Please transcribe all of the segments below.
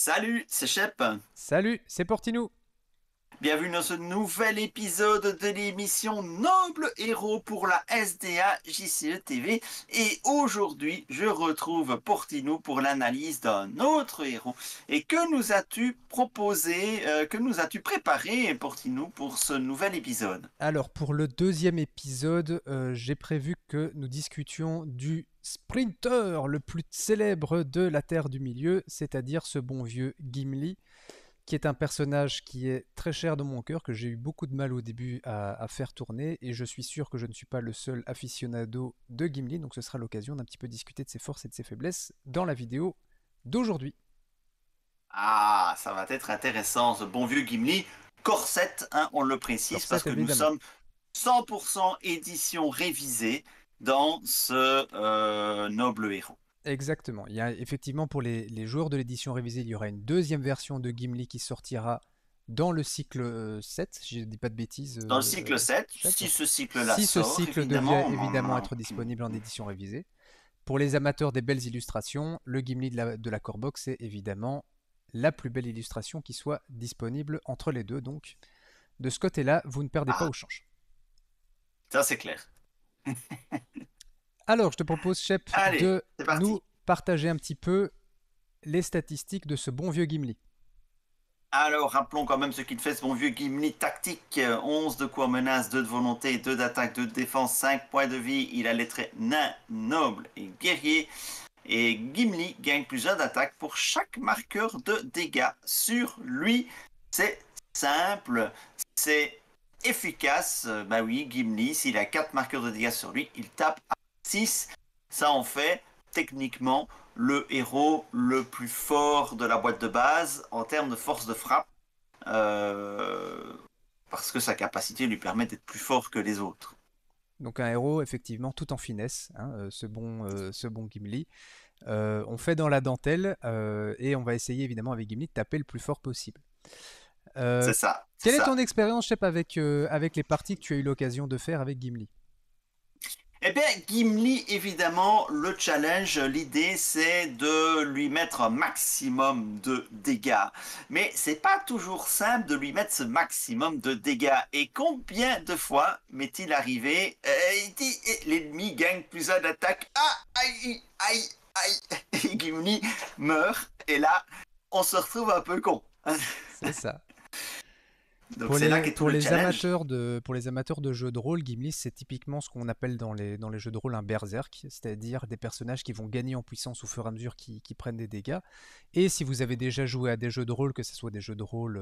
Salut, c'est Shep. Salut, c'est Portinou. Bienvenue dans ce nouvel épisode de l'émission Noble Héros pour la SDA JCE TV. Et aujourd'hui, je retrouve Portinou pour l'analyse d'un autre héros. Et que nous as-tu proposé, que nous as-tu préparé, Portinou, pour ce nouvel épisode? Alors, pour le deuxième épisode, j'ai prévu que nous discutions du sprinter le plus célèbre de la Terre du Milieu, c'est-à-dire ce bon vieux Gimli, qui est un personnage qui est très cher dans mon cœur, que j'ai eu beaucoup de mal au début à faire tourner, et je suis sûr que je ne suis pas le seul aficionado de Gimli, donc ce sera l'occasion d'un petit peu discuter de ses forces et de ses faiblesses dans la vidéo d'aujourd'hui. Ah, ça va être intéressant, ce bon vieux Gimli. Corset, hein, on le précise, parce Corset, que nous évidemment. sommes 100% édition révisée dans ce noble héros. Exactement. Il y a effectivement pour les joueurs de l'édition révisée, il y aura une deuxième version de Gimli qui sortira dans le cycle 7, si je ne dis pas de bêtises, Dans le cycle 7, Chep. si ce cycle-là Si ce sort, cycle devait évidemment, évidemment être disponible en édition révisée. Pour les amateurs des belles illustrations, le Gimli de la Core Box est évidemment la plus belle illustration qui soit disponible entre les deux. Donc, de ce côté-là, vous ne perdez pas ah, au change. ça c'est clair. Alors, je te propose, Shep, Allez, de c'est nous parti. partager un petit peu les statistiques de ce bon vieux Gimli. Alors, rappelons quand même ce qu'il fait, ce bon vieux Gimli tactique. 11 de quoi menace, 2 de volonté, 2 d'attaque, 2 de défense, 5 points de vie. Il a les traits nain, noble et guerrier. Et Gimli gagne plus 1 d'attaque pour chaque marqueur de dégâts sur lui. C'est simple, c'est efficace. Bah oui, Gimli, s'il a 4 marqueurs de dégâts sur lui, il tape à 6. Ça en fait techniquement le héros le plus fort de la boîte de base en termes de force de frappe. euh, Parce que sa capacité lui permet d'être plus fort que les autres. Donc un héros effectivement tout en finesse, hein, ce bon Gimli. On fait dans la dentelle et on va essayer évidemment avec Gimli de taper le plus fort possible. Euh, C'est ça, c'est Quelle est ça. ton expérience, Shep, avec les parties que tu as eu l'occasion de faire avec Gimli? Eh bien, Gimli, évidemment, le challenge, l'idée, c'est de lui mettre un maximum de dégâts. Mais c'est pas toujours simple de lui mettre ce maximum de dégâts. Et combien de fois m'est-il arrivé il dit, l'ennemi gagne plus un d'attaque. Ah, aïe, aïe, aïe. Et Gimli meurt. Et là, on se retrouve un peu con. C'est ça. Donc c'est là qu'est tout le challenge. Pour les amateurs de jeux de rôle, Gimli, c'est typiquement ce qu'on appelle dans les jeux de rôle un berserk, c'est-à-dire des personnages qui vont gagner en puissance au fur et à mesure qu'ils prennent des dégâts. Et si vous avez déjà joué à des jeux de rôle, que ce soit des jeux de rôle...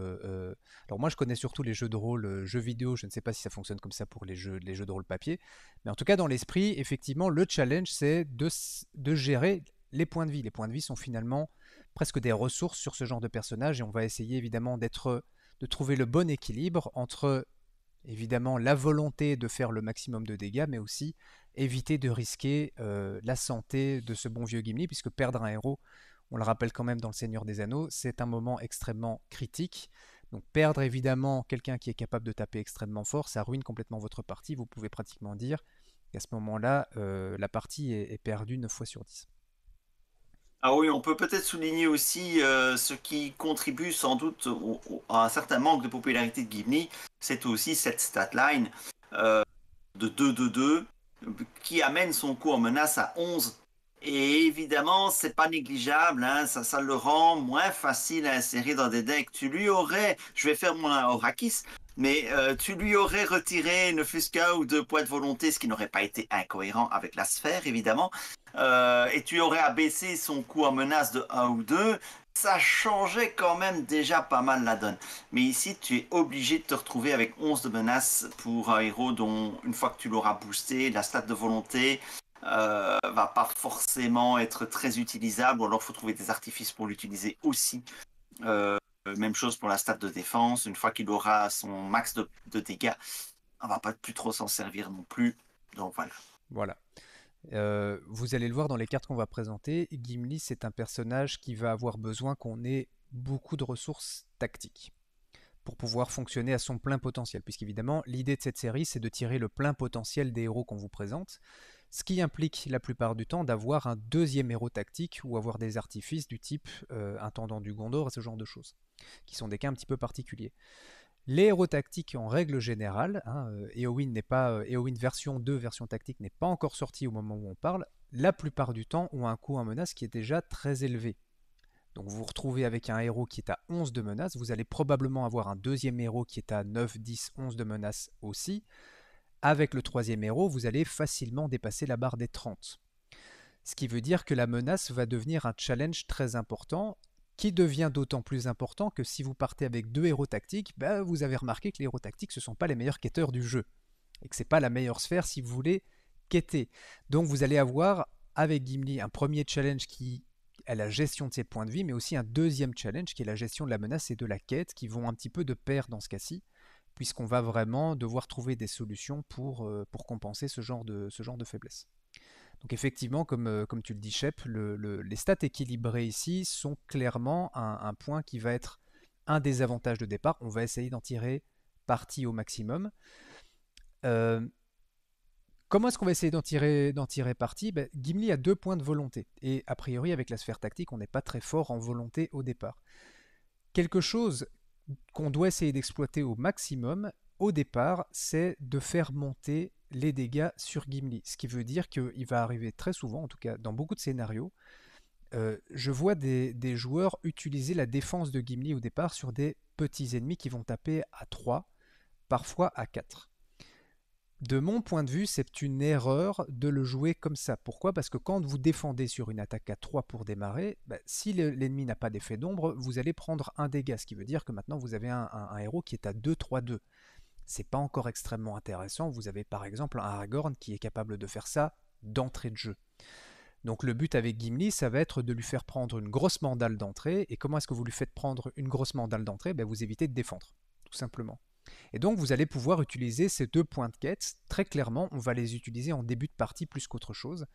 alors moi je connais surtout les jeux de rôle jeux vidéo, je ne sais pas si ça fonctionne comme ça pour les jeux de rôle papier, mais en tout cas dans l'esprit, effectivement, le challenge c'est de gérer les points de vie. Les points de vie sont finalement presque des ressources sur ce genre de personnage et on va essayer évidemment de trouver le bon équilibre entre évidemment la volonté de faire le maximum de dégâts, mais aussi éviter de risquer la santé de ce bon vieux Gimli, puisque perdre un héros, on le rappelle quand même dans le Seigneur des Anneaux, c'est un moment extrêmement critique. Donc perdre évidemment quelqu'un qui est capable de taper extrêmement fort, ça ruine complètement votre partie. Vous pouvez pratiquement dire qu'à ce moment-là, la partie est perdue 9 fois sur 10. Ah oui, on peut peut-être souligner aussi ce qui contribue sans doute à un certain manque de popularité de Gimli, c'est aussi cette statline de 2-2-2 qui amène son coup en menace à 11. Et évidemment, c'est pas négligeable, hein, ça le rend moins facile à insérer dans des decks. Tu lui aurais, je vais faire mon Horakis, mais tu lui aurais retiré ne fût-ce qu'un ou 2 points de volonté, ce qui n'aurait pas été incohérent avec la sphère, évidemment. Et tu aurais abaissé son coup en menace de un ou 2, ça changeait quand même déjà pas mal la donne. Mais ici, tu es obligé de te retrouver avec 11 de menaces pour un héros dont, une fois que tu l'auras boosté, la stat de volonté va pas forcément être très utilisable, ou alors il faut trouver des artifices pour l'utiliser aussi. Euh, Même chose pour la stat de défense, une fois qu'il aura son max de dégâts, on va pas plus trop s'en servir non plus. Donc voilà. Voilà. Vous allez le voir dans les cartes qu'on va présenter, Gimli c'est un personnage qui va avoir besoin qu'on ait beaucoup de ressources tactiques pour pouvoir fonctionner à son plein potentiel, puisqu'évidemment l'idée de cette série c'est de tirer le plein potentiel des héros qu'on vous présente. Ce qui implique la plupart du temps d'avoir un deuxième héros tactique ou avoir des artifices du type intendant du Gondor et ce genre de choses, qui sont des cas un petit peu particuliers. Les héros tactiques en règle générale, hein, Éowyn version 2, version tactique n'est pas encore sorti au moment où on parle, la plupart du temps ont un coût en menace qui est déjà très élevé. Donc vous vous retrouvez avec un héros qui est à 11 de menace, vous allez probablement avoir un deuxième héros qui est à 9, 10, 11 de menace aussi. Avec le troisième héros, vous allez facilement dépasser la barre des 30. Ce qui veut dire que la menace va devenir un challenge très important, qui devient d'autant plus important que si vous partez avec 2 héros tactiques, vous avez remarqué que les héros tactiques ce ne sont pas les meilleurs quêteurs du jeu, et que ce n'est pas la meilleure sphère si vous voulez quêter. Donc vous allez avoir avec Gimli un premier challenge qui est la gestion de ses points de vie, mais aussi un deuxième challenge qui est la gestion de la menace et de la quête, qui vont un petit peu de pair dans ce cas-ci, puisqu'on va vraiment devoir trouver des solutions pour compenser ce genre de faiblesse. Donc effectivement, comme tu le dis, Shep, les stats équilibrées ici sont clairement un point qui va être un des avantages de départ. On va essayer d'en tirer parti au maximum. Comment est-ce qu'on va essayer d'en tirer parti? Gimli a 2 points de volonté. Et a priori, avec la sphère tactique, on n'est pas très fort en volonté au départ. Quelque chose qu'on doit essayer d'exploiter au maximum au départ, c'est de faire monter les dégâts sur Gimli. Ce qui veut dire qu'il va arriver très souvent, en tout cas dans beaucoup de scénarios, je vois des joueurs utiliser la défense de Gimli au départ sur des petits ennemis qui vont taper à 3, parfois à 4. De mon point de vue, c'est une erreur de le jouer comme ça. Pourquoi? Parce que quand vous défendez sur une attaque à 3 pour démarrer, si l'ennemi n'a pas d'effet d'ombre, vous allez prendre un dégât, ce qui veut dire que maintenant vous avez un héros qui est à 2-3-2. C'est pas encore extrêmement intéressant. Vous avez par exemple un Aragorn qui est capable de faire ça d'entrée de jeu. Donc le but avec Gimli, ça va être de lui faire prendre une grosse mandale d'entrée. Et comment est-ce que vous lui faites prendre une grosse mandale d'entrée? Vous évitez de défendre, tout simplement. Et donc vous allez pouvoir utiliser ces 2 points de quête. Très clairement, on va les utiliser en début de partie plus qu'autre chose.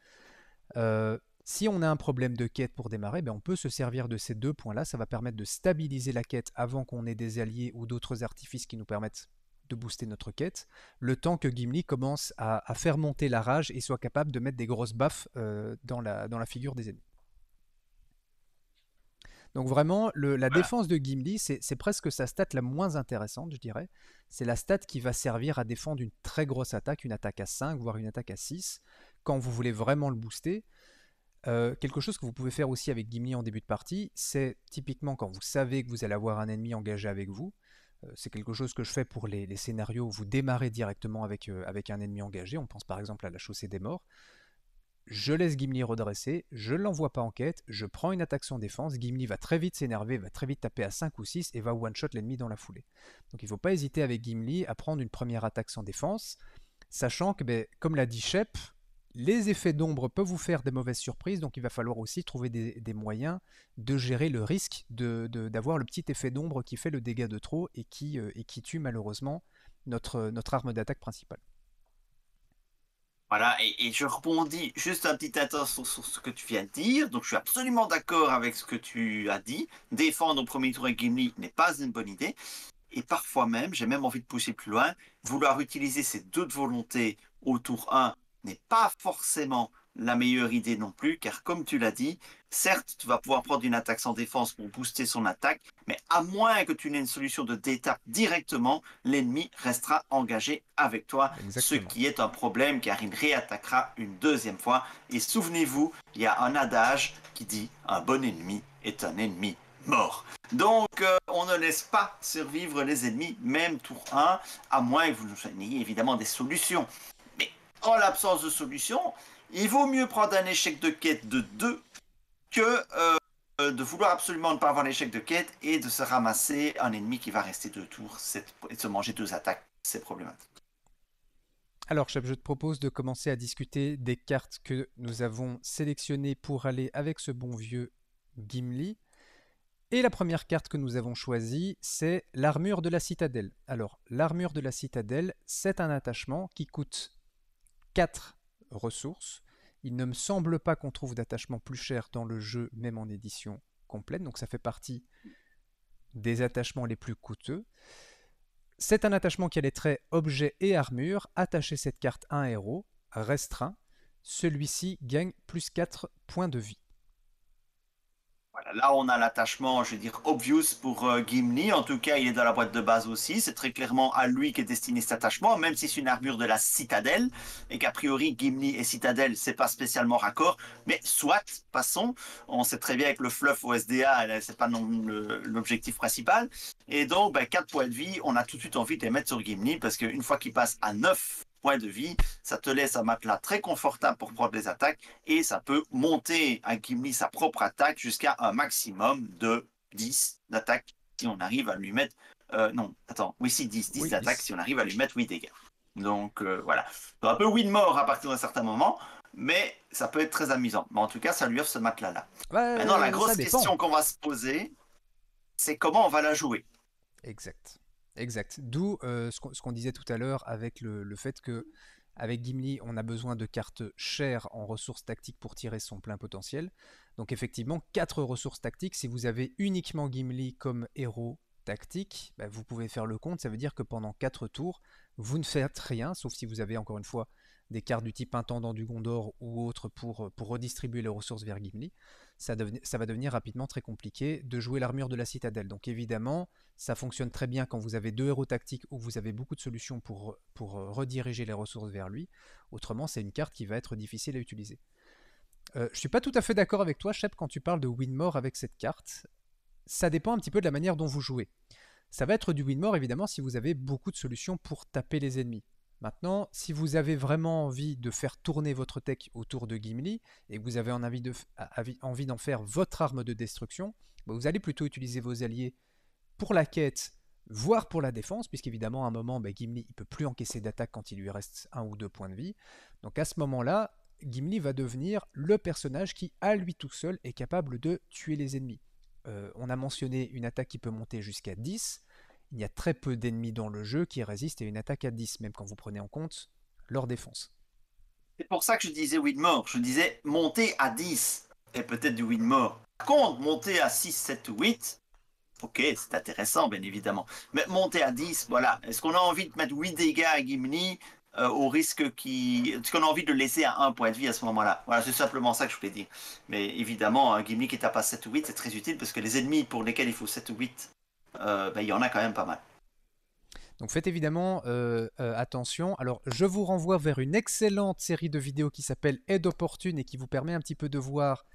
Si on a un problème de quête pour démarrer, on peut se servir de ces 2 points-là. Ça va permettre de stabiliser la quête avant qu'on ait des alliés ou d'autres artifices qui nous permettent de booster notre quête, le temps que Gimli commence à faire monter la rage et soit capable de mettre des grosses baffes dans la figure des ennemis. Donc vraiment, la défense de Gimli, c'est presque sa stat la moins intéressante, je dirais. C'est la stat qui va servir à défendre une très grosse attaque, une attaque à 5, voire une attaque à 6, quand vous voulez vraiment le booster. Quelque chose que vous pouvez faire aussi avec Gimli en début de partie, c'est typiquement quand vous savez que vous allez avoir un ennemi engagé avec vous. C'est quelque chose que je fais pour les scénarios où vous démarrez directement avec un ennemi engagé. On pense par exemple à la chaussée des morts. Je laisse Gimli redresser, je ne l'envoie pas en quête, je prends une attaque sans défense, Gimli va très vite s'énerver, va très vite taper à 5 ou 6 et va one-shot l'ennemi dans la foulée. Donc il ne faut pas hésiter avec Gimli à prendre une première attaque sans défense, sachant que, comme l'a dit Shep, les effets d'ombre peuvent vous faire des mauvaises surprises, donc il va falloir aussi trouver des moyens de gérer le risque d'avoir le petit effet d'ombre qui fait le dégât de trop et qui tue malheureusement notre arme d'attaque principale. Voilà, et je rebondis juste un petit instant sur ce que tu viens de dire. Donc, je suis absolument d'accord avec ce que tu as dit. Défendre au premier tour avec Gimli n'est pas une bonne idée. Et parfois même, j'ai même envie de pousser plus loin, vouloir utiliser ces 2 de volonté au tour 1 n'est pas forcément la meilleure idée non plus, car comme tu l'as dit, certes, tu vas pouvoir prendre une attaque sans défense pour booster son attaque, mais à moins que tu n'aies une solution de détape directement, l'ennemi restera engagé avec toi, Exactement. ce qui est un problème car il réattaquera une deuxième fois. Et souvenez-vous, il y a un adage qui dit « un bon ennemi est un ennemi mort ». Donc, on ne laisse pas survivre les ennemis, même tour 1, à moins que vous ayez évidemment des solutions. Mais en l'absence de solution, il vaut mieux prendre un échec de quête de 2 que de vouloir absolument ne pas avoir l'échec de quête et de se ramasser un ennemi qui va rester 2 tours et de se manger 2 attaques. C'est problématique. Alors, Chef, je te propose de commencer à discuter des cartes que nous avons sélectionnées pour aller avec ce bon vieux Gimli. Et la première carte que nous avons choisie, c'est l'armure de la citadelle. Alors, l'armure de la citadelle, c'est un attachement qui coûte 4 ressources. Il ne me semble pas qu'on trouve d'attachement plus cher dans le jeu, même en édition complète, donc ça fait partie des attachements les plus coûteux. C'est un attachement qui a les traits objet et armure. Attachez cette carte à un héros, restreint. celui-ci gagne plus 4 points de vie. Voilà, là, on a l'attachement, je vais dire, obvious pour Gimli. En tout cas, il est dans la boîte de base aussi. C'est très clairement à lui qu'est destiné cet attachement, même si c'est une armure de la citadelle, et qu'a priori, Gimli et citadelle, c'est pas spécialement raccord. Mais soit, passons. On sait très bien avec le fluff au SDA, c'est pas non l'objectif principal. Et donc, 4 points de vie, on a tout de suite envie de les mettre sur Gimli, parce qu'une fois qu'il passe à 9 points de vie, ça te laisse un matelas très confortable pour prendre les attaques et ça peut monter à Gimli sa propre attaque jusqu'à un maximum de 10 d'attaque si on arrive à lui mettre... non, attends, oui, si, 10 Oui, d'attaque 10. si on arrive à lui mettre 8 dégâts. Donc voilà, c'est un peu win-more à partir d'un certain moment, mais ça peut être très amusant. Mais en tout cas, ça lui offre ce matelas-là. Maintenant, la Ça grosse dépend. question qu'on va se poser, c'est comment on va la jouer. Exact. Exact. D'où ce qu'on disait tout à l'heure avec le fait que avec Gimli, on a besoin de cartes chères en ressources tactiques pour tirer son plein potentiel. Donc effectivement, 4 ressources tactiques. Si vous avez uniquement Gimli comme héros tactique, vous pouvez faire le compte. Ça veut dire que pendant 4 tours, vous ne faites rien, sauf si vous avez encore une fois des cartes du type Intendant du Gondor ou autre pour redistribuer les ressources vers Gimli. Ça va devenir rapidement très compliqué de jouer l'armure de la citadelle. Donc évidemment, ça fonctionne très bien quand vous avez 2 héros tactiques où vous avez beaucoup de solutions pour rediriger les ressources vers lui. Autrement, c'est une carte qui va être difficile à utiliser. Je suis pas tout à fait d'accord avec toi, Shep, quand tu parles de win-more avec cette carte. Ça dépend un petit peu de la manière dont vous jouez. Ça va être du win-more évidemment si vous avez beaucoup de solutions pour taper les ennemis. Maintenant, si vous avez vraiment envie de faire tourner votre tech autour de Gimli et que vous avez envie d'en faire votre arme de destruction, vous allez plutôt utiliser vos alliés pour la quête, voire pour la défense, puisqu'évidemment à un moment, Gimli ne peut plus encaisser d'attaque quand il lui reste 1 ou 2 points de vie. Donc à ce moment-là, Gimli va devenir le personnage qui, à lui tout seul, est capable de tuer les ennemis. On a mentionné une attaque qui peut monter jusqu'à 10. Il y a très peu d'ennemis dans le jeu qui résistent à une attaque à 10, même quand vous prenez en compte leur défense. C'est pour ça que je disais win-more. Je disais monter à 10 et peut-être du win-more. Par contre, monter à 6, 7 ou 8, ok, c'est intéressant, bien évidemment. Mais monter à 10, voilà. Est-ce qu'on a envie de mettre 8 dégâts à Gimli au risque qui... Est-ce qu'on a envie de le laisser à 1 point de vie à ce moment-là? Voilà, c'est simplement ça que je voulais dire. Mais évidemment, un Gimli qui tape à 7 ou 8, c'est très utile parce que les ennemis pour lesquels il faut 7 ou 8, il y en a quand même pas mal. Donc faites évidemment attention. Alors je vous renvoie vers une excellente série de vidéos qui s'appelle Aide opportune et qui vous permet un petit peu de voir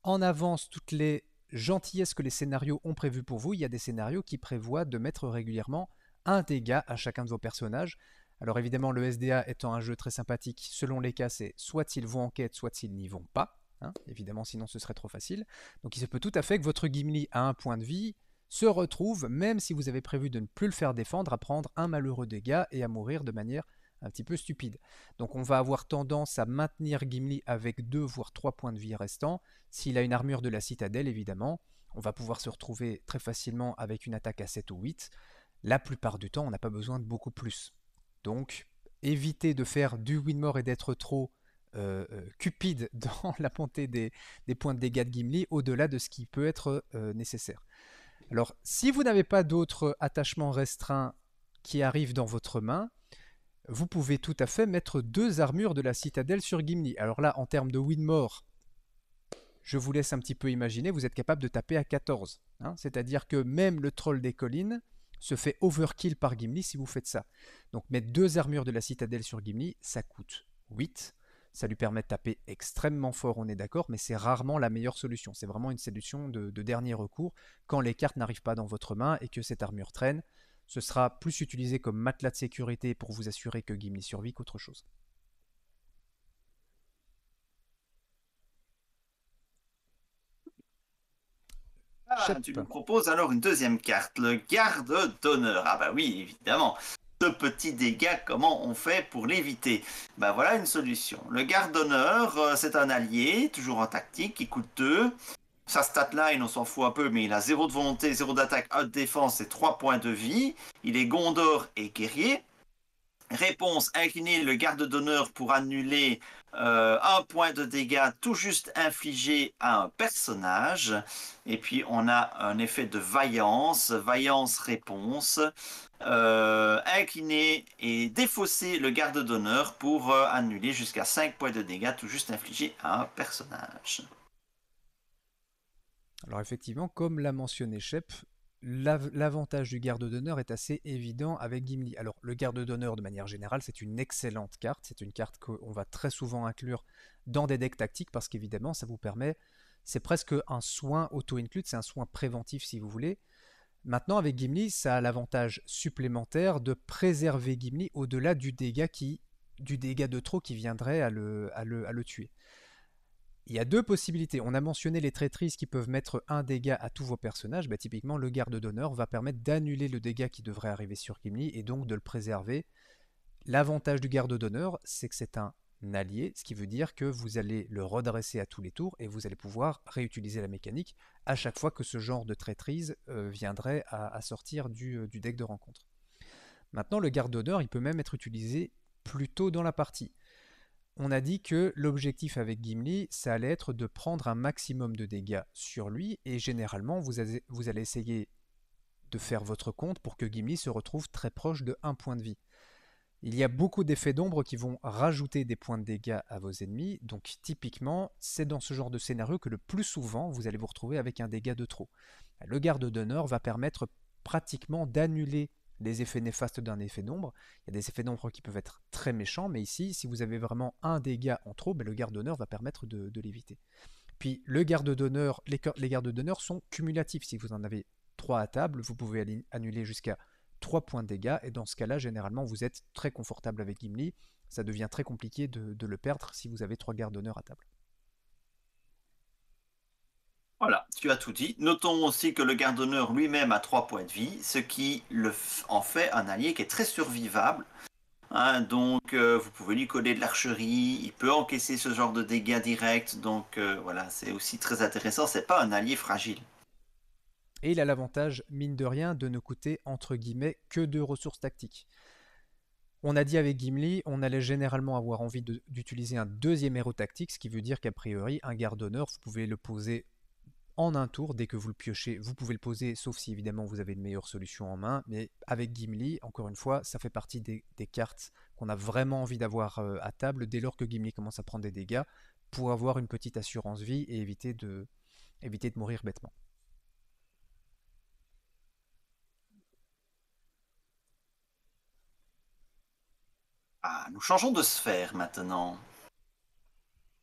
en avance toutes les gentillesses que les scénarios ont prévues pour vous. Il y a des scénarios qui prévoient de mettre régulièrement un dégât à chacun de vos personnages. Alors évidemment, le SDA étant un jeu très sympathique, selon les cas, c'est soit ils vont en quête, soit ils n'y vont pas. Évidemment, sinon ce serait trop facile. Donc il se peut tout à fait que votre Gimli à un point de vie se retrouve, même si vous avez prévu de ne plus le faire défendre, à prendre un malheureux dégât et à mourir de manière un petit peu stupide. Donc on va avoir tendance à maintenir Gimli avec 2 voire 3 points de vie restants. S'il a une armure de la citadelle, évidemment, on va pouvoir se retrouver très facilement avec une attaque à 7 ou 8. La plupart du temps, on n'a pas besoin de beaucoup plus. Donc, évitez de faire du win-more et d'être trop cupide dans la montée des points de dégâts de Gimli au-delà de ce qui peut être nécessaire. Alors, si vous n'avez pas d'autres attachements restreints qui arrivent dans votre main, vous pouvez tout à fait mettre 2 armures de la citadelle sur Gimli. Alors là, en termes de win-more, je vous laisse un petit peu imaginer, vous êtes capable de taper à 14. C'est-à-dire que même le troll des collines se fait overkill par Gimli si vous faites ça. Donc mettre 2 armures de la citadelle sur Gimli, ça coûte 8. Ça lui permet de taper extrêmement fort, on est d'accord, mais c'est rarement la meilleure solution. C'est vraiment une solution de dernier recours. Quand les cartes n'arrivent pas dans votre main et que cette armure traîne, ce sera plus utilisé comme matelas de sécurité pour vous assurer que Gimli survit qu'autre chose. Tu Shep. nous proposes alors une deuxième carte, le garde d'honneur. Ah bah oui, évidemment. Ce petit dégât, comment on fait pour l'éviter? Bah voilà une solution. Le garde d'honneur, c'est un allié, toujours en tactique, qui coûte 2. Sa statline, on s'en fout un peu, mais il a 0 de volonté, 0 d'attaque, 1 de défense et 3 points de vie. Il est Gondor et guerrier. Réponse, incliner le garde d'honneur pour annuler un point de dégâts tout juste infligé à un personnage. Et puis on a un effet de vaillance, vaillance réponse. Incliner et défausser le garde d'honneur pour annuler jusqu'à 5 points de dégâts tout juste infligés à un personnage. Alors effectivement, comme l'a mentionné Shep, l'avantage du garde d'honneur est assez évident avec Gimli. Alors le garde d'honneur de manière générale c'est une excellente carte, c'est une carte qu'on va très souvent inclure dans des decks tactiques parce qu'évidemment ça vous permet, c'est presque un soin auto-include, c'est un soin préventif si vous voulez. Maintenant avec Gimli ça a l'avantage supplémentaire de préserver Gimli au-delà du dégât de trop qui viendrait à le tuer. Il y a deux possibilités. On a mentionné les traîtrises qui peuvent mettre un dégât à tous vos personnages. Bah, typiquement, le garde d'honneur va permettre d'annuler le dégât qui devrait arriver sur Gimli et donc de le préserver. L'avantage du garde d'honneur, c'est que c'est un allié, ce qui veut dire que vous allez le redresser à tous les tours et vous allez pouvoir réutiliser la mécanique à chaque fois que ce genre de traîtrise viendrait à sortir du deck de rencontre. Maintenant, le garde d'honneur, il peut même être utilisé plus tôt dans la partie. On a dit que l'objectif avec Gimli, ça allait être de prendre un maximum de dégâts sur lui, et généralement, vous allez essayer de faire votre compte pour que Gimli se retrouve très proche de 1 point de vie. Il y a beaucoup d'effets d'ombre qui vont rajouter des points de dégâts à vos ennemis, donc typiquement, c'est dans ce genre de scénario que le plus souvent, vous allez vous retrouver avec un dégât de trop. Le garde d'honneur va permettre pratiquement d'annuler les effets néfastes d'un effet d'ombre. Il y a des effets d'ombre qui peuvent être très méchants, mais ici, si vous avez vraiment un dégât en trop, le garde d'honneur va permettre de l'éviter. Puis le garde d'honneur, les gardes d'honneur sont cumulatifs. Si vous en avez 3 à table, vous pouvez annuler jusqu'à 3 points de dégâts, et dans ce cas-là, généralement, vous êtes très confortable avec Gimli. Ça devient très compliqué de le perdre si vous avez 3 gardes d'honneur à table. Voilà, tu as tout dit. Notons aussi que le garde d'honneur lui-même a 3 points de vie, ce qui en fait un allié qui est très survivable. Hein, donc vous pouvez lui coller de l'archerie, il peut encaisser ce genre de dégâts directs, donc voilà, c'est aussi très intéressant, c'est pas un allié fragile. Et il a l'avantage, mine de rien, de ne coûter entre guillemets que 2 ressources tactiques. On a dit avec Gimli, on allait généralement avoir envie d'utiliser un deuxième héros tactique, ce qui veut dire qu'a priori, un garde d'honneur, vous pouvez le poser en un tour, dès que vous le piochez, vous pouvez le poser, sauf si évidemment vous avez une meilleure solution en main. Mais avec Gimli, encore une fois, ça fait partie des cartes qu'on a vraiment envie d'avoir à table dès lors que Gimli commence à prendre des dégâts, pour avoir une petite assurance vie et éviter de mourir bêtement. Ah, nous changeons de sphère maintenant.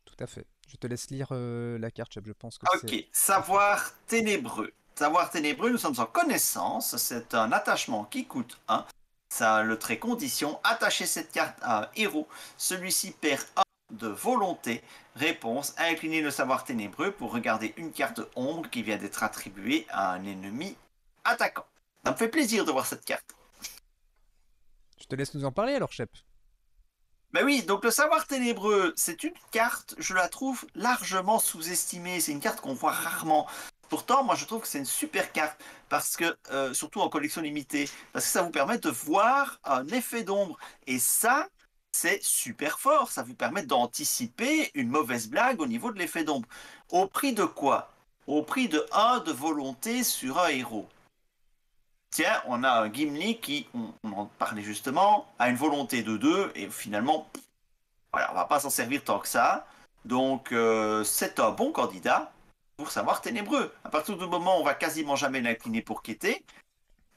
Tout à fait. Je te laisse lire la carte, Cheb, je pense que c'est Ok, plus simple. savoir ténébreux. Savoir ténébreux, nous sommes en connaissance, c'est un attachement qui coûte 1. Ça a le trait condition, attacher cette carte à un héros. Celui-ci perd 1 de volonté. Réponse, incliner le savoir ténébreux pour regarder une carte ombre qui vient d'être attribuée à un ennemi attaquant. Ça me fait plaisir de voir cette carte. Je te laisse nous en parler alors, Shep. Ben oui, donc le savoir ténébreux, c'est une carte, je la trouve largement sous-estimée. C'est une carte qu'on voit rarement. Pourtant, moi, je trouve que c'est une super carte parce que, surtout en collection limitée, parce que ça vous permet de voir un effet d'ombre. Et ça, c'est super fort. Ça vous permet d'anticiper une mauvaise blague au niveau de l'effet d'ombre. Au prix de quoi? Au prix de 1 de volonté sur un héros. Tiens, on a un Gimli qui, on en parlait justement, a une volonté de 2 et finalement, voilà, on va pas s'en servir tant que ça. Donc, c'est un bon candidat pour savoir ténébreux. À partir du moment où on va quasiment jamais l'incliner pour quitter,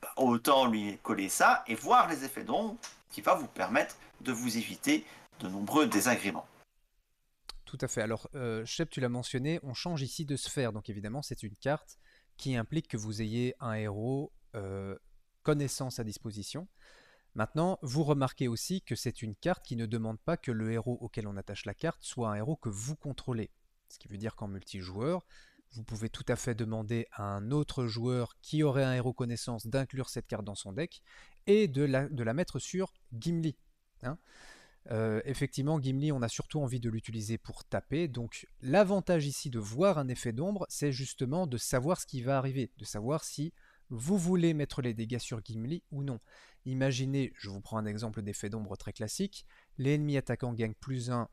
bah, autant lui coller ça et voir les effets d'ombre qui va vous permettre de vous éviter de nombreux désagréments. Tout à fait. Alors, Shep, tu l'as mentionné, on change ici de sphère. Donc évidemment, c'est une carte qui implique que vous ayez un héros connaissance à disposition. Maintenant, vous remarquez aussi que c'est une carte qui ne demande pas que le héros auquel on attache la carte soit un héros que vous contrôlez. Ce qui veut dire qu'en multijoueur, vous pouvez tout à fait demander à un autre joueur qui aurait un héros connaissance d'inclure cette carte dans son deck et de la mettre sur Gimli. Hein. Effectivement, Gimli, on a surtout envie de l'utiliser pour taper. Donc, l'avantage ici de voir un effet d'ombre, c'est justement de savoir ce qui va arriver, de savoir si vous voulez mettre les dégâts sur Gimli ou non. Imaginez, je vous prends un exemple d'effet d'ombre très classique, l'ennemi attaquant gagne +1,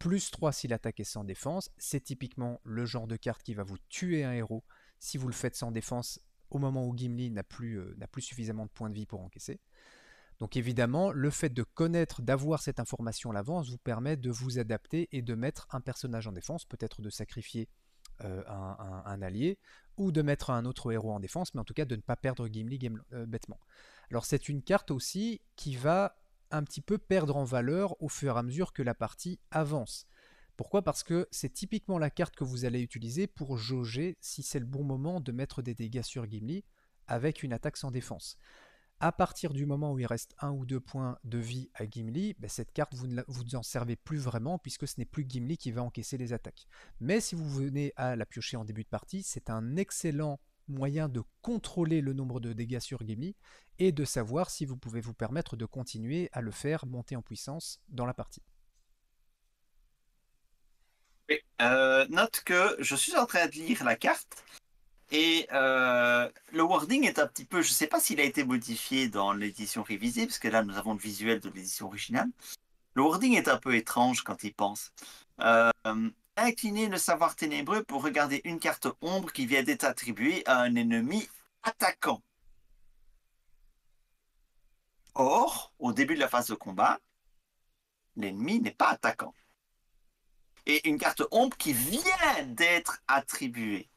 +3 si l'attaque est sans défense. C'est typiquement le genre de carte qui va vous tuer un héros si vous le faites sans défense au moment où Gimli n'a plus suffisamment de points de vie pour encaisser. Donc évidemment, le fait de connaître, d'avoir cette information à l'avance vous permet de vous adapter et de mettre un personnage en défense, peut-être de sacrifier un allié, ou de mettre un autre héros en défense, mais en tout cas de ne pas perdre Gimli bêtement. Alors c'est une carte aussi qui va un petit peu perdre en valeur au fur et à mesure que la partie avance. Pourquoi? Parce que c'est typiquement la carte que vous allez utiliser pour jauger si c'est le bon moment de mettre des dégâts sur Gimli avec une attaque sans défense. À partir du moment où il reste 1 ou 2 points de vie à Gimli, cette carte, vous n'en servez plus vraiment puisque ce n'est plus Gimli qui va encaisser les attaques. Mais si vous venez à la piocher en début de partie, c'est un excellent moyen de contrôler le nombre de dégâts sur Gimli et de savoir si vous pouvez vous permettre de continuer à le faire monter en puissance dans la partie. Oui. Note que je suis en train de lire la carte et le wording est un petit peu, je ne sais pas s'il a été modifié dans l'édition révisée, parce que là nous avons le visuel de l'édition originale. Le wording est un peu étrange quand il pense. Incliner le savoir ténébreux pour regarder une carte ombre qui vient d'être attribuée à un ennemi attaquant. Or, au début de la phase de combat, l'ennemi n'est pas attaquant. Et une carte ombre qui vient d'être attribuée.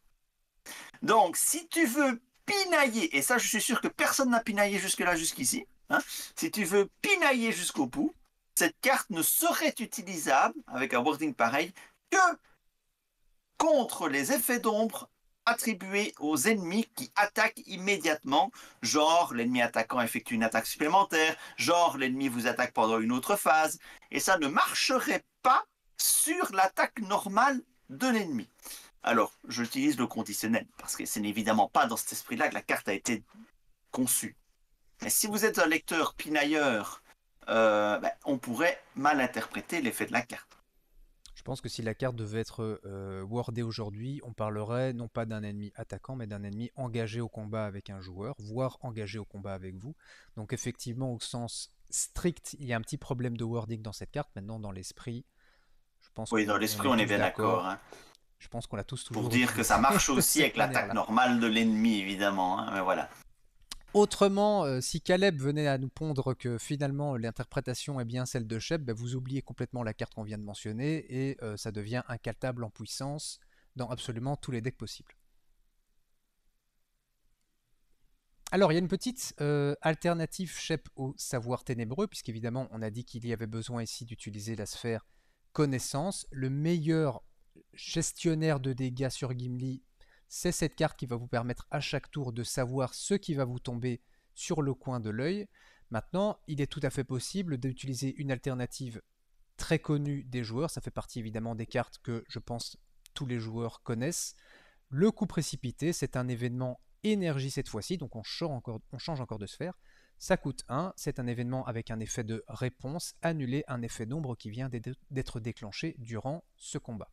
Donc, si tu veux pinailler, et ça je suis sûr que personne n'a pinaillé jusque-là, jusqu'ici, hein, si tu veux pinailler jusqu'au bout, cette carte ne serait utilisable, avec un wording pareil, que contre les effets d'ombre attribués aux ennemis qui attaquent immédiatement, genre l'ennemi attaquant effectue une attaque supplémentaire, genre l'ennemi vous attaque pendant une autre phase, et ça ne marcherait pas sur l'attaque normale de l'ennemi. Alors, j'utilise le conditionnel, parce que ce n'est évidemment pas dans cet esprit-là que la carte a été conçue. Mais si vous êtes un lecteur pinailleur, on pourrait mal interpréter l'effet de la carte. Je pense que si la carte devait être wordée aujourd'hui, on parlerait non pas d'un ennemi attaquant, mais d'un ennemi engagé au combat avec un joueur, voire engagé au combat avec vous. Donc effectivement, au sens strict, il y a un petit problème de wording dans cette carte. Maintenant, dans l'esprit, je pense Oui, dans qu'on l'esprit, est on est tous bien d'accord. d'accord. Hein. Je pense qu'on l'a tous Pour toujours dire que utilisé ça marche de aussi avec cette l'attaque manière-là. normale de l'ennemi, évidemment. Hein, mais voilà. Autrement, si Caleb venait à nous pondre que finalement l'interprétation est bien celle de Shep, vous oubliez complètement la carte qu'on vient de mentionner et ça devient incaltable en puissance dans absolument tous les decks possibles. Alors, il y a une petite alternative Shep au savoir ténébreux, puisqu'évidemment, on a dit qu'il y avait besoin ici d'utiliser la sphère connaissance. Le meilleur gestionnaire de dégâts sur Gimli, c'est cette carte qui va vous permettre à chaque tour de savoir ce qui va vous tomber sur le coin de l'œil. Maintenant, il est tout à fait possible d'utiliser une alternative très connue des joueurs. Ça fait partie évidemment des cartes que je pense tous les joueurs connaissent. Le coup précipité, c'est un événement énergie cette fois-ci, donc on change encore de sphère. Ça coûte 1, c'est un événement avec un effet de réponse, annuler un effet d'ombre qui vient d'être déclenché durant ce combat.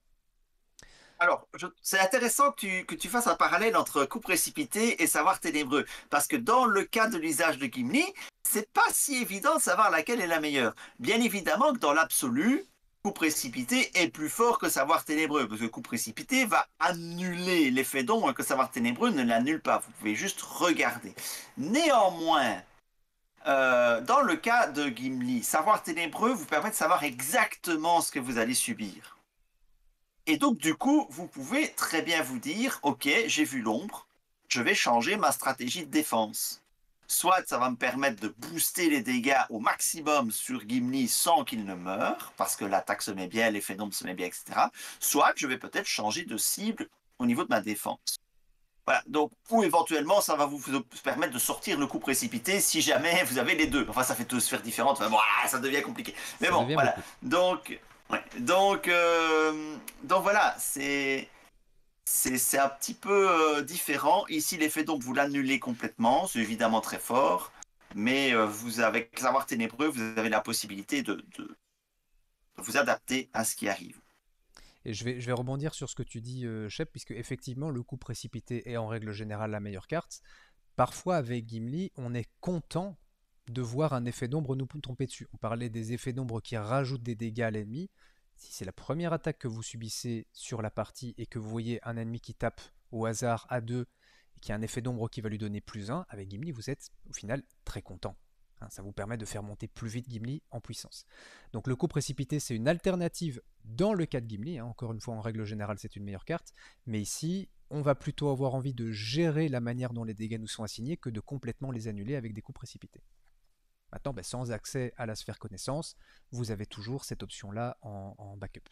Alors, c'est intéressant que tu fasses un parallèle entre coup précipité et savoir ténébreux. Parce que dans le cas de l'usage de Gimli, c'est pas si évident de savoir laquelle est la meilleure. Bien évidemment que dans l'absolu, coup précipité est plus fort que savoir ténébreux. Parce que coup précipité va annuler l'effet d'ombre que savoir ténébreux ne l'annule pas. Vous pouvez juste regarder. Néanmoins, dans le cas de Gimli, savoir ténébreux vous permet de savoir exactement ce que vous allez subir. Et donc, du coup, vous pouvez très bien vous dire, OK, j'ai vu l'ombre, je vais changer ma stratégie de défense. Soit ça va me permettre de booster les dégâts au maximum sur Gimli sans qu'il ne meure, parce que l'attaque se met bien, l'effet d'ombre se met bien, etc. Soit je vais peut-être changer de cible au niveau de ma défense. Voilà, donc, ou éventuellement, ça va vous permettre de sortir le coup précipité si jamais vous avez les deux. Enfin, ça fait deux sphères différentes, enfin, bon, ça devient compliqué. Mais Ça bon, devient voilà. beaucoup. Donc, ouais. Donc voilà, c'est un petit peu différent. Ici, l'effet d'ombre, vous l'annulez complètement. C'est évidemment très fort. Mais vous, avec Savoir Ténébreux, vous avez la possibilité de vous adapter à ce qui arrive. Et je vais rebondir sur ce que tu dis, Shep, puisque effectivement, le coup précipité est en règle générale la meilleure carte. parfois avec Gimli, on est content de voir un effet d'ombre nous tomber dessus. On parlait des effets d'ombre qui rajoutent des dégâts à l'ennemi. Si c'est la première attaque que vous subissez sur la partie et que vous voyez un ennemi qui tape au hasard à 2 et qui a un effet d'ombre qui va lui donner +1, avec Gimli, vous êtes au final très content. Ça vous permet de faire monter plus vite Gimli en puissance. Donc le coup précipité, c'est une alternative dans le cas de Gimli. Encore une fois, en règle générale, c'est une meilleure carte. Mais ici, on va plutôt avoir envie de gérer la manière dont les dégâts nous sont assignés que de complètement les annuler avec des coups précipités. Maintenant, sans accès à la sphère connaissance, vous avez toujours cette option-là en backup.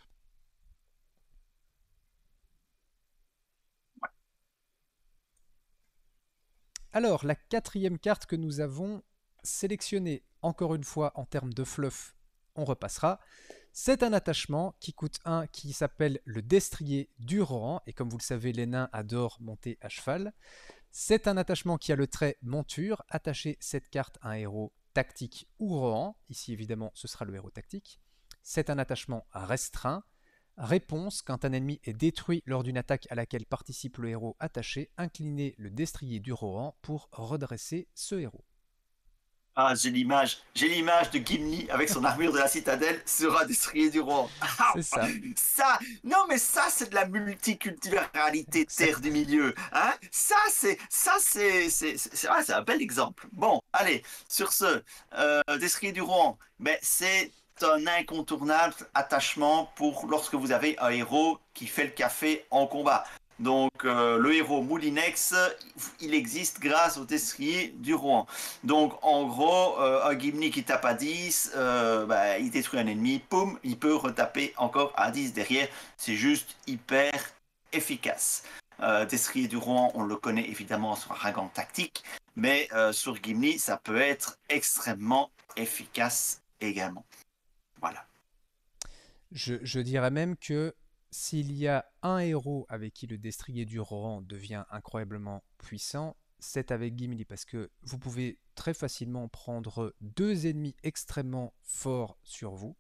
Alors, la quatrième carte que nous avons sélectionnée, encore une fois en termes de fluff, on repassera. C'est un attachement qui coûte 1, qui s'appelle le destrier du Rohan. Et comme vous le savez, les nains adorent monter à cheval. C'est un attachement qui a le trait monture. Attachez cette carte à un héros tactique ou Rohan. Ici, évidemment, ce sera le héros tactique. C'est un attachement restreint. Réponse, quand un ennemi est détruit lors d'une attaque à laquelle participe le héros attaché, inclinez le destrier du Rohan pour redresser ce héros. Ah, j'ai l'image de Gimli avec son armure de la citadelle sur un destrier du roi. C'est ça. Ça, non mais ça c'est de la multiculturalité Terre du Exact. Milieu, hein. C'est un bel exemple. Bon, allez, sur ce, destrier du roi, ben c'est un incontournable attachement pour lorsque vous avez un héros qui fait le café en combat. Donc le héros Moulinex, il existe grâce au destrier du Rohan. Donc en gros, un Gimli qui tape à 10, il détruit un ennemi, poum, il peut retaper encore à 10 derrière. C'est juste hyper efficace. Destrier du Rohan, on le connaît évidemment sur Ragan tactique, mais sur Gimli, ça peut être extrêmement efficace également. Voilà. Je dirais même que s'il y a un héros avec qui le destrier du Rohan devient incroyablement puissant, c'est avec Gimli, parce que vous pouvez très facilement prendre 2 ennemis extrêmement forts sur vous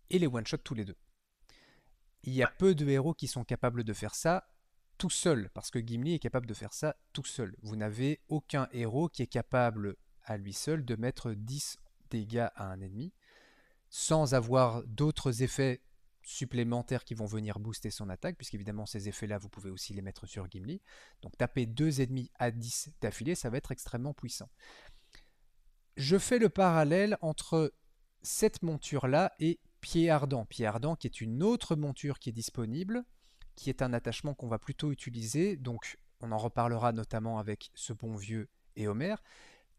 et les one-shot tous les 2. Il y a peu de héros qui sont capables de faire ça tout seul, parce que Gimli est capable de faire ça tout seul. Vous n'avez aucun héros qui est capable à lui seul de mettre 10 dégâts à un ennemi sans avoir d'autres effets supplémentaires qui vont venir booster son attaque, puisqu'évidemment ces effets-là, vous pouvez aussi les mettre sur Gimli. Donc taper 2 ennemis à 10 d'affilée, ça va être extrêmement puissant. Je fais le parallèle entre cette monture-là et Pied Ardent. Pied Ardent qui est une autre monture qui est disponible, qui est un attachement qu'on va plutôt utiliser, donc on en reparlera notamment avec ce bon vieux Éomer,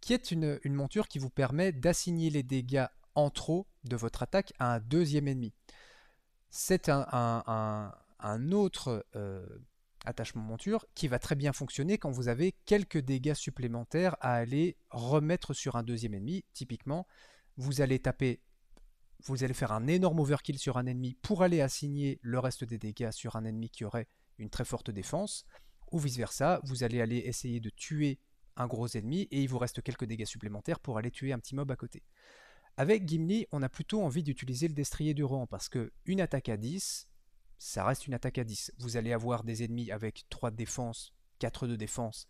qui est une monture qui vous permet d'assigner les dégâts en trop de votre attaque à un deuxième ennemi. C'est un autre attachement monture qui va très bien fonctionner quand vous avez quelques dégâts supplémentaires à aller remettre sur un deuxième ennemi. Typiquement, vous allez faire un énorme overkill sur un ennemi pour aller assigner le reste des dégâts sur un ennemi qui aurait une très forte défense, ou vice versa, vous allez aller essayer de tuer un gros ennemi et il vous reste quelques dégâts supplémentaires pour aller tuer un petit mob à côté. Avec Gimli, on a plutôt envie d'utiliser le destrier du Rohan parce que une attaque à 10, ça reste une attaque à 10. Vous allez avoir des ennemis avec 3 de défense, 4 de défense,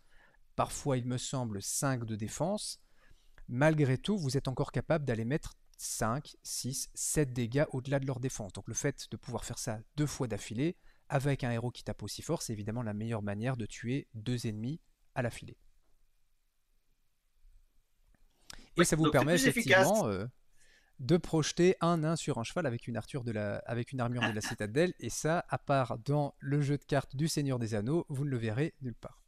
parfois il me semble 5 de défense. Malgré tout, vous êtes encore capable d'aller mettre 5, 6, 7 dégâts au-delà de leur défense. Donc le fait de pouvoir faire ça 2 fois d'affilée, avec un héros qui tape aussi fort, c'est évidemment la meilleure manière de tuer 2 ennemis à l'affilée. Et Oui, ça vous donc c'est permet plus efficace. effectivement de projeter un nain sur un cheval avec une armure de la citadelle. Et ça, à part dans le jeu de cartes du Seigneur des Anneaux, vous ne le verrez nulle part.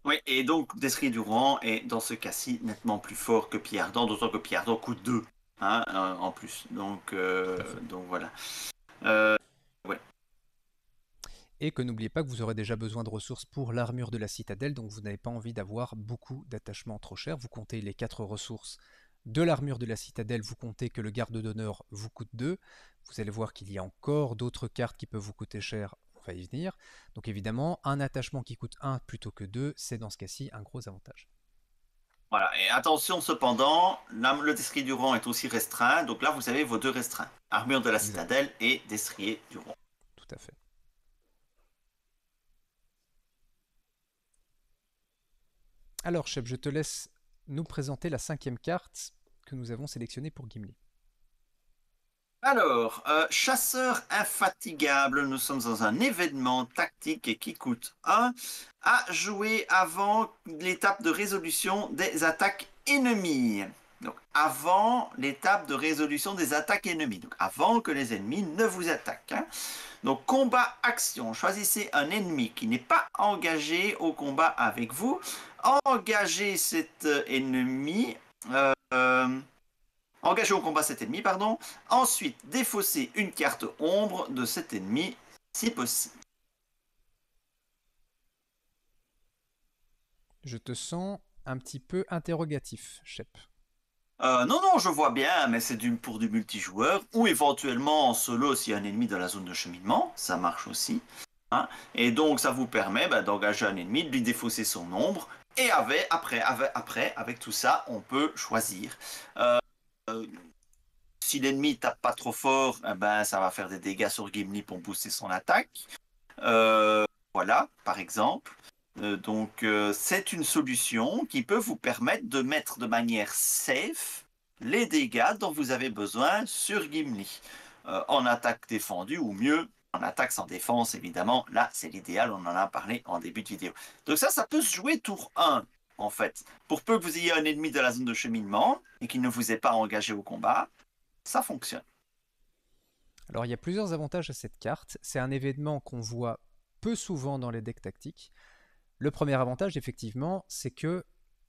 Oui, et donc Destrier du Rohan est dans ce cas-ci nettement plus fort que Pied Ardent, d'autant que Pied Ardent coûte 2 hein, en plus. Tout à fait. Donc voilà. Euh, ouais. Et que n'oubliez pas que vous aurez déjà besoin de ressources pour l'armure de la citadelle, donc vous n'avez pas envie d'avoir beaucoup d'attachements trop chers. Vous comptez les 4 ressources de l'armure de la citadelle, vous comptez que le garde d'honneur vous coûte 2. Vous allez voir qu'il y a encore d'autres cartes qui peuvent vous coûter cher, on va y venir. Donc évidemment, un attachement qui coûte 1 plutôt que 2, c'est dans ce cas-ci un gros avantage. Voilà. Et attention cependant, le Destrier du Rohan est aussi restreint, donc là vous avez vos 2 restreints. Armure de la Exact, citadelle et Destrier du Rohan. tout à fait. Alors, Shep, je te laisse nous présenter la 5e carte que nous avons sélectionnée pour Gimli. Alors, chasseur infatigable, nous sommes dans un événement tactique qui coûte 1 à jouer avant l'étape de résolution des attaques ennemies. Donc, avant l'étape de résolution des attaques ennemies. Donc, avant que les ennemis ne vous attaquent. Hein. Donc, combat action. Choisissez un ennemi qui n'est pas engagé au combat avec vous. Engagez cet ennemi. Engagez au combat cet ennemi, pardon. Ensuite, défaussez une carte ombre de cet ennemi, si possible. Je te sens un petit peu interrogatif, Shep. Non, je vois bien, mais c'est pour du multijoueur, ou éventuellement en solo s'il y a un ennemi dans la zone de cheminement, ça marche aussi. Hein. Et donc, ça vous permet d'engager un ennemi, de lui défausser son ombre, et avec tout ça, on peut choisir. Euh, Si l'ennemi tape pas trop fort, eh ben, ça va faire des dégâts sur Gimli pour booster son attaque. Voilà, par exemple. C'est une solution qui peut vous permettre de mettre de manière safe les dégâts dont vous avez besoin sur Gimli. En attaque défendue ou mieux, en attaque sans défense, évidemment. Là, c'est l'idéal, on en a parlé en début de vidéo. Donc ça peut se jouer tour 1, en fait. Pour peu que vous ayez un ennemi de la zone de cheminement et qu'il ne vous ait pas engagé au combat, ça fonctionne. Alors, il y a plusieurs avantages à cette carte. C'est un événement qu'on voit peu souvent dans les decks tactiques. Le premier avantage, effectivement, c'est que